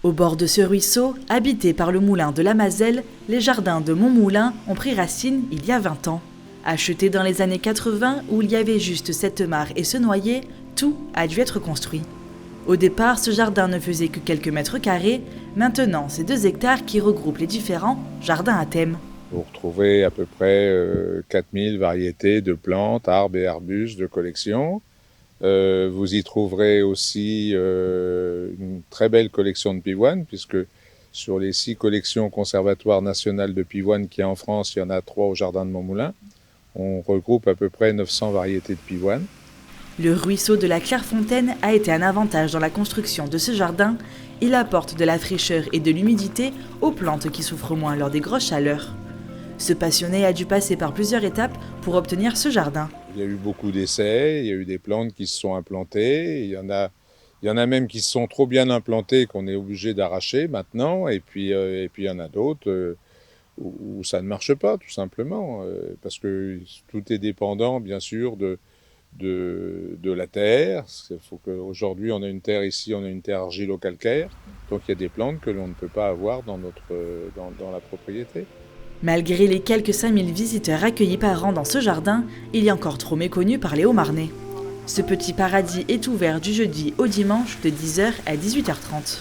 Au bord de ce ruisseau, habité par le moulin de la Mazelle, les jardins de Montmoulin ont pris racine il y a 20 ans. Achetés dans les années 80 où il y avait juste cette mare et ce noyer, tout a dû être construit. Au départ, ce jardin ne faisait que quelques mètres carrés. Maintenant, c'est 2 hectares qui regroupent les différents jardins à thème. Vous retrouvez à peu près 4000 variétés de plantes, arbres et arbustes de collection. Vous y trouverez aussi une très belle collection de pivoines, puisque sur les 6 collections conservatoires nationales de pivoines qu'il y a en France, il y en a 3 au jardin de Montmoulin. On regroupe à peu près 900 variétés de pivoines. Le ruisseau de la Clairefontaine a été un avantage dans la construction de ce jardin. Il apporte de la fraîcheur et de l'humidité aux plantes qui souffrent moins lors des grosses chaleurs. Ce passionné a dû passer par plusieurs étapes pour obtenir ce jardin. Il y a eu beaucoup d'essais, il y a eu des plantes qui se sont implantées, il y en a même qui se sont trop bien implantées qu'on est obligé d'arracher maintenant, et puis il y en a d'autres où ça ne marche pas, tout simplement, parce que tout est dépendant, bien sûr, de la terre. Il faut qu'aujourd'hui, on a une terre ici, on a une terre argilo-calcaire, donc il y a des plantes que l'on ne peut pas avoir dans la propriété. Malgré les quelques 5000 visiteurs accueillis par an dans ce jardin, il est encore trop méconnu par les Hauts-Marnais. Ce petit paradis est ouvert du jeudi au dimanche de 10h à 18h30.